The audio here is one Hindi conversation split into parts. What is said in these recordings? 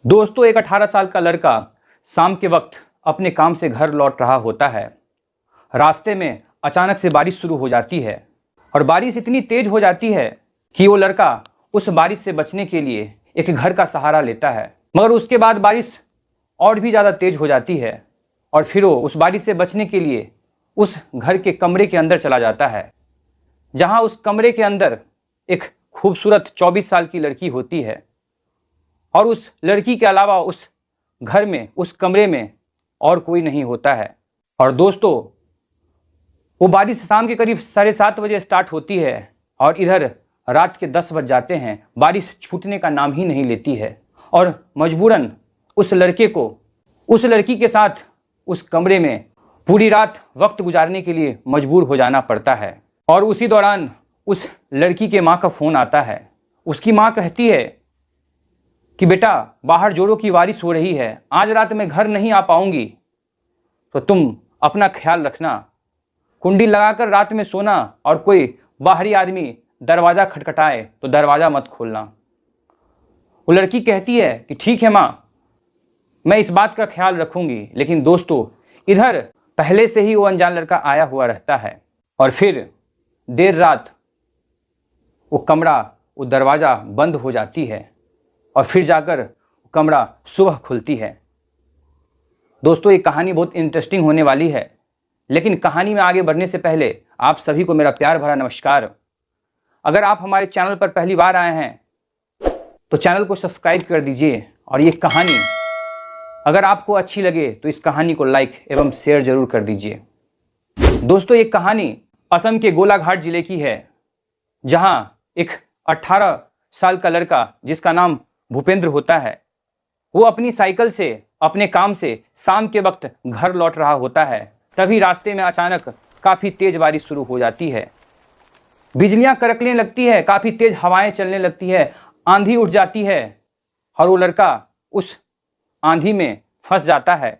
दोस्तों, एक 18 साल का लड़का शाम के वक्त अपने काम से घर लौट रहा होता है। रास्ते में अचानक से बारिश शुरू हो जाती है और बारिश इतनी तेज हो जाती है कि वो लड़का उस बारिश से बचने के लिए एक घर का सहारा लेता है। मगर उसके बाद बारिश और भी ज़्यादा तेज हो जाती है और फिर वो उस बारिश से बचने के लिए उस घर के कमरे के अंदर चला जाता है, जहाँ उस कमरे के अंदर एक खूबसूरत 24 साल की लड़की होती है और उस लड़की के अलावा उस घर में, उस कमरे में और कोई नहीं होता है। और दोस्तों, वो बारिश शाम के करीब 7:30 बजे स्टार्ट होती है और इधर रात के 10 बज जाते हैं। बारिश छूटने का नाम ही नहीं लेती है और मजबूरन उस लड़के को उस लड़की के साथ उस कमरे में पूरी रात वक्त गुजारने के लिए मजबूर हो जाना पड़ता है। और उसी दौरान उस लड़की के माँ का फ़ोन आता है। उसकी माँ कहती है कि बेटा, बाहर जोरों की बारिश हो रही है, आज रात मैं घर नहीं आ पाऊंगी, तो तुम अपना ख्याल रखना, कुंडी लगाकर रात में सोना और कोई बाहरी आदमी दरवाज़ा खटखटाए तो दरवाज़ा मत खोलना। वो लड़की कहती है कि ठीक है माँ, मैं इस बात का ख्याल रखूंगी। लेकिन दोस्तों, इधर पहले से ही वो अनजान लड़का आया हुआ रहता है और फिर देर रात वो कमरा, वो दरवाज़ा बंद हो जाती है और फिर जाकर कमरा सुबह खुलती है। दोस्तों, ये कहानी बहुत इंटरेस्टिंग होने वाली है, लेकिन कहानी में आगे बढ़ने से पहले आप सभी को मेरा प्यार भरा नमस्कार। अगर आप हमारे चैनल पर पहली बार आए हैं तो चैनल को सब्सक्राइब कर दीजिए और ये कहानी अगर आपको अच्छी लगे तो इस कहानी को लाइक एवं शेयर जरूर कर दीजिए। दोस्तों, ये कहानी असम के गोलाघाट जिले की है, जहां एक 18 साल का लड़का जिसका नाम भूपेंद्र होता है, वो अपनी साइकिल से अपने काम से शाम के वक्त घर लौट रहा होता है। तभी रास्ते में अचानक काफ़ी तेज़ बारिश शुरू हो जाती है। बिजलियां कड़कने लगती है, काफ़ी तेज़ हवाएं चलने लगती है, आंधी उठ जाती है और वो लड़का उस आंधी में फंस जाता है।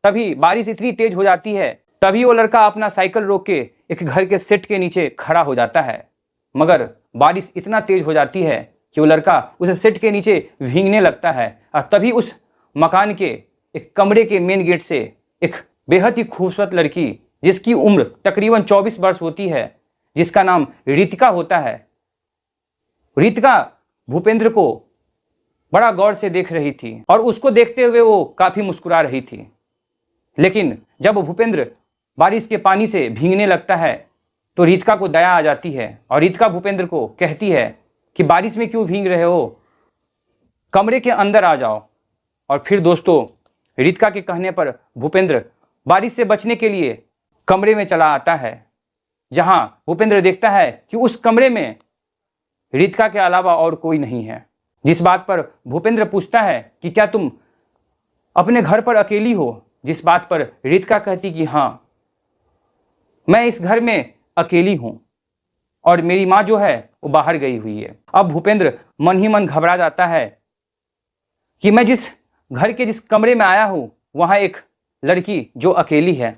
तभी बारिश इतनी तेज़ हो जाती है, तभी वो लड़का अपना साइकिल रोक के एक घर के सेट के नीचे खड़ा हो जाता है। मगर बारिश इतना तेज़ हो जाती है कि वो लड़का उस सेट के नीचे भीगने लगता है और तभी उस मकान के एक कमरे के मेन गेट से एक बेहद ही खूबसूरत लड़की, जिसकी उम्र तकरीबन 24 वर्ष होती है, जिसका नाम रितिका होता है, रितिका भूपेंद्र को बड़ा गौर से देख रही थी और उसको देखते हुए वो काफ़ी मुस्कुरा रही थी। लेकिन जब भूपेंद्र बारिश के पानी से भीगने लगता है तो रितिका को दया आ जाती है और रितिका भूपेंद्र को कहती है कि बारिश में क्यों भीग रहे हो, कमरे के अंदर आ जाओ। और फिर दोस्तों, रितिका के कहने पर भूपेंद्र बारिश से बचने के लिए कमरे में चला आता है, जहां भूपेंद्र देखता है कि उस कमरे में रितिका के अलावा और कोई नहीं है। जिस बात पर भूपेंद्र पूछता है कि क्या तुम अपने घर पर अकेली हो, जिस बात पर रितिका कहती कि हाँ, मैं इस घर में अकेली हूँ और मेरी माँ जो है वो बाहर गई हुई है। अब भूपेंद्र मन ही मन घबरा जाता है कि मैं जिस घर के जिस कमरे में आया हूँ वहाँ एक लड़की जो अकेली है।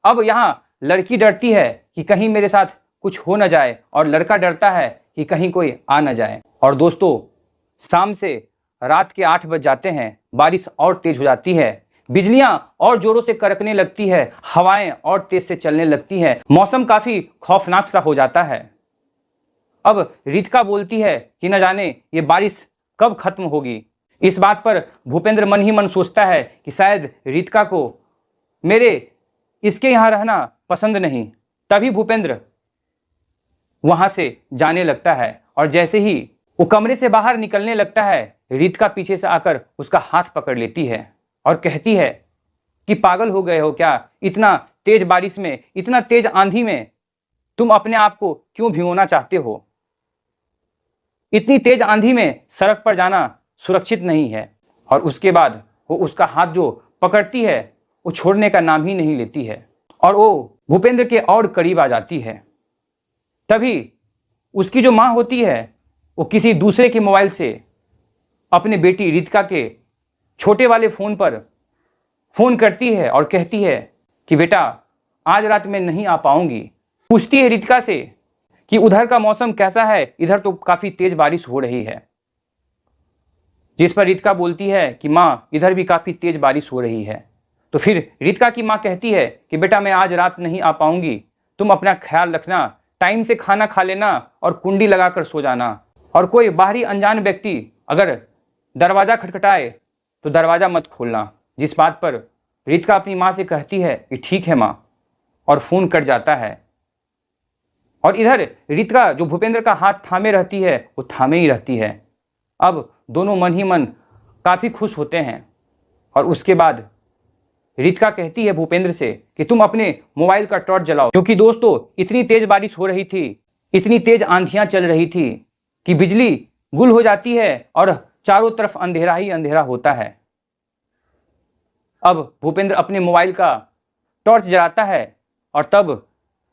अब यहाँ लड़की डरती है कि कहीं मेरे साथ कुछ हो न जाए और लड़का डरता है कि कहीं कोई आ न जाए। और दोस्तों, शाम से रात के 8 बज जाते हैं, बारिश और तेज हो जाती है, बिजलियां और जोरों से कड़कने लगती है, हवाएं और तेज से चलने लगती है, मौसम काफ़ी खौफनाक सा हो जाता है। अब रितिका बोलती है कि न जाने ये बारिश कब खत्म होगी। इस बात पर भूपेंद्र मन ही मन सोचता है कि शायद रितिका को मेरे इसके यहाँ रहना पसंद नहीं। तभी भूपेंद्र वहाँ से जाने लगता है और जैसे ही वो कमरे से बाहर निकलने लगता है, रितिका पीछे से आकर उसका हाथ पकड़ लेती है और कहती है कि पागल हो गए हो क्या, इतना तेज बारिश में, इतना तेज आंधी में तुम अपने आप को क्यों भिगोना चाहते हो। इतनी तेज आंधी में सड़क पर जाना सुरक्षित नहीं है। और उसके बाद वो उसका हाथ जो पकड़ती है वो छोड़ने का नाम ही नहीं लेती है और वो भूपेंद्र के और करीब आ जाती है। तभी उसकी जो माँ होती है वो किसी दूसरे के मोबाइल से अपने बेटी रितिका के छोटे वाले फ़ोन पर फ़ोन करती है और कहती है कि बेटा, आज रात मैं नहीं आ पाऊंगी। पूछती है रितिका से कि उधर का मौसम कैसा है, इधर तो काफ़ी तेज़ बारिश हो रही है। जिस पर रितिका बोलती है कि माँ इधर भी काफ़ी तेज़ बारिश हो रही है। तो फिर रितिका की माँ कहती है कि बेटा मैं आज रात नहीं आ पाऊंगी, तुम अपना ख्याल रखना, टाइम से खाना खा लेना और कुंडी लगाकर सो जाना, और कोई बाहरी अनजान व्यक्ति अगर दरवाज़ा खटखटाए तो दरवाज़ा मत खोलना। जिस बात पर रितिका अपनी माँ से कहती है कि ठीक है माँ, और फ़ोन कट जाता है। और इधर रितिका जो भूपेंद्र का हाथ थामे रहती है वो थामे ही रहती है। अब दोनों मन ही मन काफ़ी खुश होते हैं। और उसके बाद रितिका कहती है भूपेंद्र से कि तुम अपने मोबाइल का टॉर्च जलाओ, क्योंकि दोस्तों इतनी तेज़ बारिश हो रही थी, इतनी तेज़ आंधियाँ चल रही थी कि बिजली गुल हो जाती है और चारों तरफ अंधेरा ही अंधेरा होता है। अब भूपेंद्र अपने मोबाइल का टॉर्च जलाता है और तब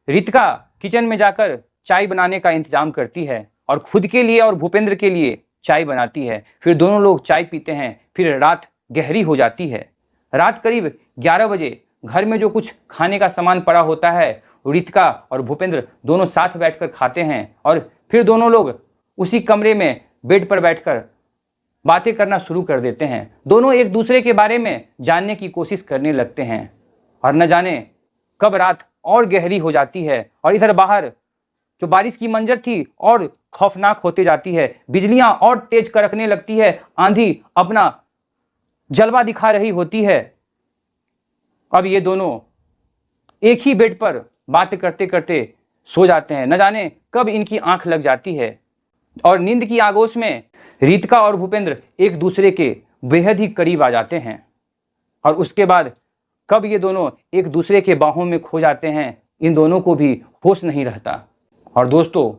रितिका किचन में जाकर चाय बनाने का इंतजाम करती है और खुद के लिए और भूपेंद्र के लिए चाय बनाती है। फिर दोनों लोग चाय पीते हैं। फिर रात गहरी हो जाती है। रात करीब 11 बजे घर में जो कुछ खाने का सामान पड़ा होता है रितिका और भूपेंद्र दोनों साथ बैठकर खाते हैं। और फिर दोनों लोग उसी कमरे में बेड पर बैठकर बातें करना शुरू कर देते हैं। दोनों एक दूसरे के बारे में जानने की कोशिश करने लगते हैं और न जाने कब रात और गहरी हो जाती है। और इधर बाहर जो बारिश की मंजर थी और खौफनाक होती जाती है, बिजलियां और तेज कड़कने लगती है, आंधी अपना जलवा दिखा रही होती है। अब ये दोनों एक ही बेड पर बात करते करते सो जाते हैं। न जाने कब इनकी आंख लग जाती है और नींद की आगोश में रितिका और भूपेंद्र एक दूसरे के बेहद ही करीब आ जाते हैं। और उसके बाद कब ये दोनों एक दूसरे के बाहों में खो जाते हैं, इन दोनों को भी होश नहीं रहता। और दोस्तों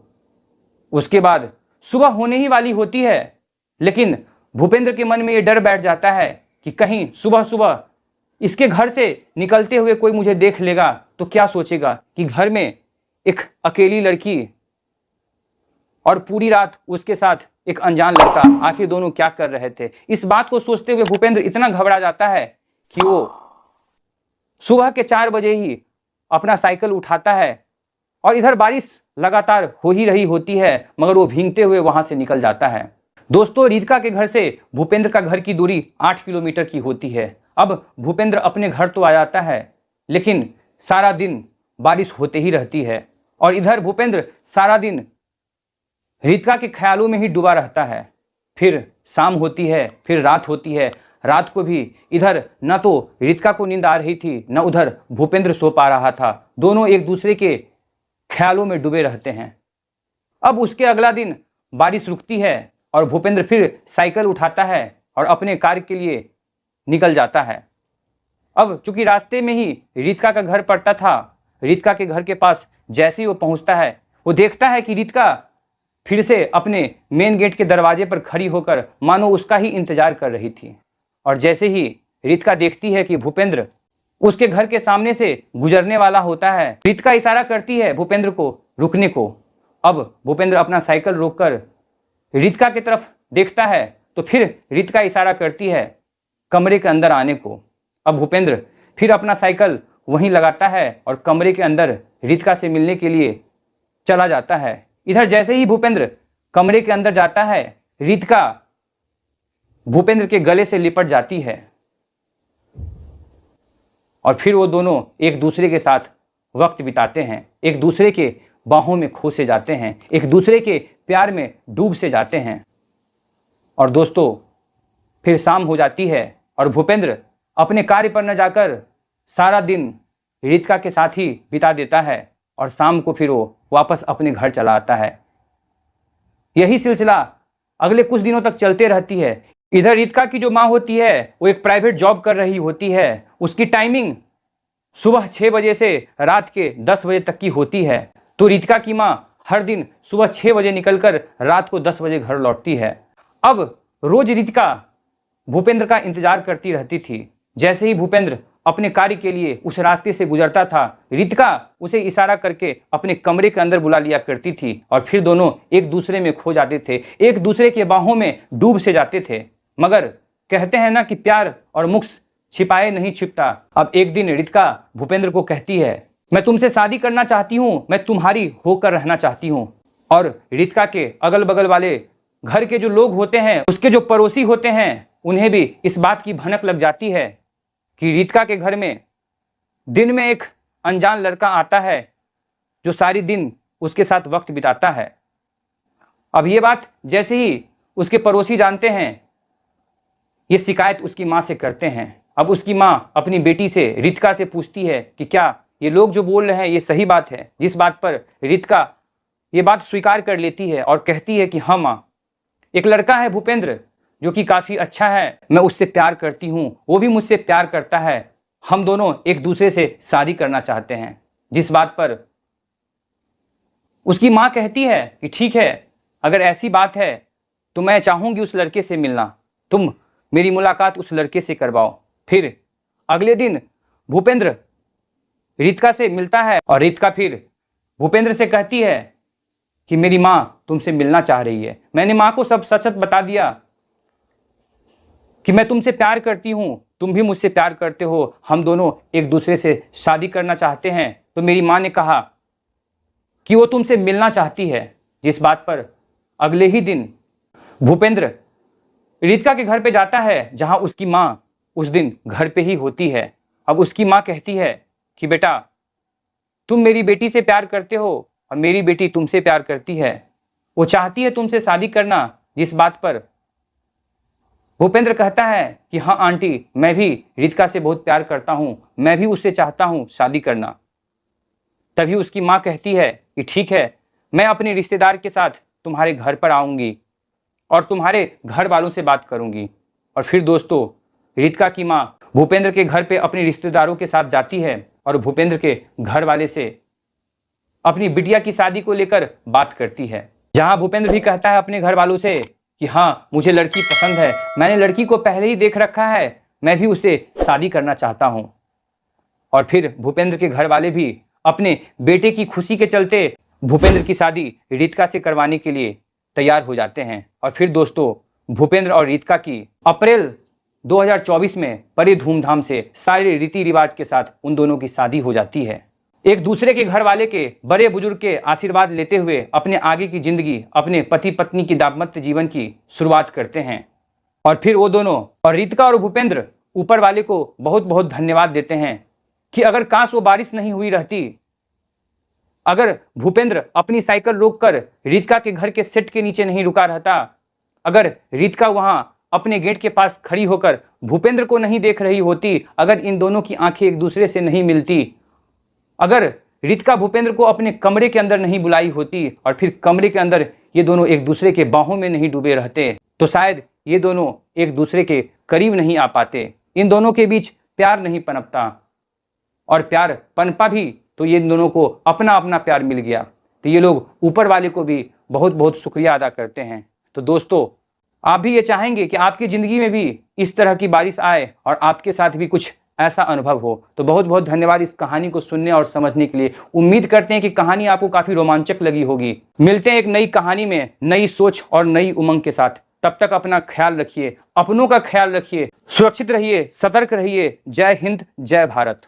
उसके बाद सुबह होने ही वाली होती है, लेकिन भूपेंद्र के मन में ये डर बैठ जाता है कि कहीं सुबह सुबह इसके घर से निकलते हुए कोई मुझे देख लेगा तो क्या सोचेगा कि घर में एक अकेली लड़की और पूरी रात उसके साथ एक अनजान लड़का, आखिर दोनों क्या कर रहे थे। इस बात को सोचते हुए भूपेंद्र इतना घबरा जाता है कि वो सुबह के 4 बजे ही अपना साइकिल उठाता है। और इधर बारिश लगातार हो ही रही होती है, मगर वो भीगते हुए वहां से निकल जाता है। दोस्तों रितिका के घर से भूपेंद्र का घर की दूरी 8 किलोमीटर की होती है। अब भूपेंद्र अपने घर तो आ जाता है, लेकिन सारा दिन बारिश होते ही रहती है। और इधर भूपेंद्र सारा दिन रितिका के ख्यालों में ही डूबा रहता है। फिर शाम होती है, फिर रात होती है। रात को भी इधर न तो रितिका को नींद आ रही थी, न उधर भूपेंद्र सो पा रहा था। दोनों एक दूसरे के ख्यालों में डूबे रहते हैं। अब उसके अगला दिन बारिश रुकती है और भूपेंद्र फिर साइकिल उठाता है और अपने कार्य के लिए निकल जाता है। अब चूंकि रास्ते में ही रितिका का घर पड़ता था, रितिका के घर के पास जैसे ही वो पहुंचता है, वो देखता है कि रितिका फिर से अपने मेन गेट के दरवाजे पर खड़ी होकर मानो उसका ही इंतजार कर रही थी। और जैसे ही रितिका देखती है कि भूपेंद्र उसके घर के सामने से गुजरने वाला होता है, रितिका इशारा करती है भूपेंद्र को रुकने को। अब भूपेंद्र अपना साइकिल रोककर रितिका की तरफ देखता है, तो फिर रितिका इशारा करती है कमरे के अंदर आने को। अब भूपेंद्र फिर अपना साइकिल वहीं लगाता है और कमरे के अंदर रितिका से मिलने के लिए चला जाता है। इधर जैसे ही भूपेंद्र कमरे के अंदर जाता है, रितिका भूपेंद्र के गले से लिपट जाती है और फिर वो दोनों एक दूसरे के साथ वक्त बिताते हैं, एक दूसरे के बाहों में खो से जाते हैं, एक दूसरे के प्यार में डूब से जाते हैं। और दोस्तों फिर शाम हो जाती है और भूपेंद्र अपने कार्य पर न जाकर सारा दिन रितिका के साथ ही बिता देता है और शाम को फिर वो वापस अपने घर चला आता है। यही सिलसिला अगले कुछ दिनों तक चलते रहती है। इधर रितिका की जो माँ होती है वो एक प्राइवेट जॉब कर रही होती है। उसकी टाइमिंग सुबह 6 बजे से रात के 10 बजे तक की होती है। तो रितिका की माँ हर दिन सुबह 6 बजे निकलकर रात को 10 बजे घर लौटती है। अब रोज रितिका भूपेंद्र का इंतजार करती रहती थी। जैसे ही भूपेंद्र अपने कार्य के लिए उस रास्ते से गुजरता था, रितिका उसे इशारा करके अपने कमरे के अंदर बुला लिया करती थी और फिर दोनों एक दूसरे में खो जाते थे, एक दूसरे के बाहों में डूब से जाते थे। मगर कहते हैं ना कि प्यार और मुख छिपाए नहीं छिपता। अब एक दिन रितिका भूपेंद्र को कहती है, मैं तुमसे शादी करना चाहती हूँ, मैं तुम्हारी होकर रहना चाहती हूँ। और रितिका के अगल बगल वाले घर के जो लोग होते हैं, उसके जो पड़ोसी होते हैं, उन्हें भी इस बात की भनक लग जाती है कि रितिका के घर में दिन में एक अनजान लड़का आता है जो सारी दिन उसके साथ वक्त बिताता है। अब ये बात जैसे ही उसके पड़ोसी जानते हैं, ये शिकायत उसकी माँ से करते हैं। अब उसकी माँ अपनी बेटी से, रितिका से पूछती है कि क्या ये लोग जो बोल रहे हैं ये सही बात है? जिस बात पर रितिका ये बात स्वीकार कर लेती है और कहती है कि हाँ माँ, एक लड़का है भूपेंद्र जो कि काफ़ी अच्छा है, मैं उससे प्यार करती हूँ, वो भी मुझसे प्यार करता है, हम दोनों एक दूसरे से शादी करना चाहते हैं। जिस बात पर उसकी माँ कहती है कि ठीक है, अगर ऐसी बात है तो मैं चाहूँगी उस लड़के से मिलना, तुम मेरी मुलाकात उस लड़के से करवाओ। फिर अगले दिन भूपेंद्र रितिका से मिलता है और रितिका फिर भूपेंद्र से कहती है कि मेरी माँ तुमसे मिलना चाह रही है। मैंने माँ को सब सच सच बता दिया कि मैं तुमसे प्यार करती हूँ, तुम भी मुझसे प्यार करते हो, हम दोनों एक दूसरे से शादी करना चाहते हैं। तो मेरी माँ ने कहा कि वो तुमसे मिलना चाहती है। जिस बात पर अगले ही दिन भूपेंद्र रितिका के घर पे जाता है, जहाँ उसकी माँ उस दिन घर पे ही होती है। अब उसकी माँ कहती है कि बेटा, तुम मेरी बेटी से प्यार करते हो और मेरी बेटी तुमसे प्यार करती है, वो चाहती है तुमसे शादी करना। जिस बात पर भूपेंद्र कहता है कि हाँ आंटी, मैं भी रितिका से बहुत प्यार करता हूँ, मैं भी उससे चाहता हूँ शादी करना। तभी उसकी माँ कहती है कि ठीक है, मैं अपने रिश्तेदार के साथ तुम्हारे घर पर आऊँगी और तुम्हारे घर वालों से बात करूँगी। और फिर दोस्तों, रितिका की माँ भूपेंद्र के घर पे अपने रिश्तेदारों के साथ जाती है और भूपेंद्र के घर वाले से अपनी बिटिया की शादी को लेकर बात करती है। जहाँ भूपेंद्र भी कहता है अपने घर वालों से कि हाँ, मुझे लड़की पसंद है, मैंने लड़की को पहले ही देख रखा है, मैं भी उससे शादी करना चाहता हूँ। और फिर भूपेंद्र के घर वाले भी अपने बेटे की खुशी के चलते भूपेंद्र की शादी रितिका से करवाने के लिए तैयार हो जाते हैं। और फिर दोस्तों, भूपेंद्र और रितिका की अप्रैल 2024 में बड़े धूमधाम से सारे रीति रिवाज के साथ उन दोनों की शादी हो जाती है। एक दूसरे के घर वाले के, बड़े बुजुर्ग के आशीर्वाद लेते हुए अपने आगे की जिंदगी, अपने पति पत्नी की दाम्पत्य जीवन की शुरुआत करते हैं। और फिर वो दोनों और रितिका और भूपेंद्र ऊपर वाले को बहुत बहुत धन्यवाद देते हैं कि अगर काश वो बारिश नहीं हुई रहती, अगर भूपेंद्र अपनी साइकिल रोककर रितिका के घर के सेट के नीचे नहीं रुका रहता, अगर रितिका वहां अपने गेट के पास खड़ी होकर भूपेंद्र को नहीं देख रही होती, अगर इन दोनों की आंखें एक दूसरे से नहीं मिलती, अगर रितिका भूपेंद्र को अपने कमरे के अंदर नहीं बुलाई होती और फिर कमरे के अंदर ये दोनों एक दूसरे के बाहों में नहीं डूबे रहते, तो शायद ये दोनों एक दूसरे के करीब नहीं आ पाते। इन दोनों के बीच प्यार नहीं पनपता, और प्यार पनपा भी तो ये दोनों को अपना अपना प्यार मिल गया। तो ये लोग ऊपर वाले को भी बहुत बहुत शुक्रिया अदा करते हैं। तो दोस्तों, आप भी ये चाहेंगे कि आपकी ज़िंदगी में भी इस तरह की बारिश आए और आपके साथ भी कुछ ऐसा अनुभव हो। तो बहुत बहुत धन्यवाद इस कहानी को सुनने और समझने के लिए। उम्मीद करते हैं कि कहानी आपको काफ़ी रोमांचक लगी होगी। मिलते हैं एक नई कहानी में, नई सोच और नई उमंग के साथ। तब तक अपना ख्याल रखिए, अपनों का ख्याल रखिए, सुरक्षित रहिए, सतर्क रहिए। जय हिंद, जय भारत।